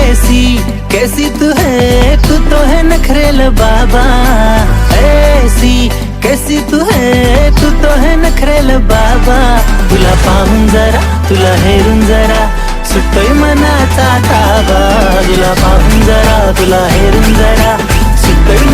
कैसी तू है, तू तो है नखरेल बाबा। ऐसी कैसी तू है, तू तो है नखरेल बाबा। तुला पाहून जरा, तुला हेरून जरा सुटतोय मनाचा ताबा। तुला पाहून जरा, तुला हेरून जरा सुटतोय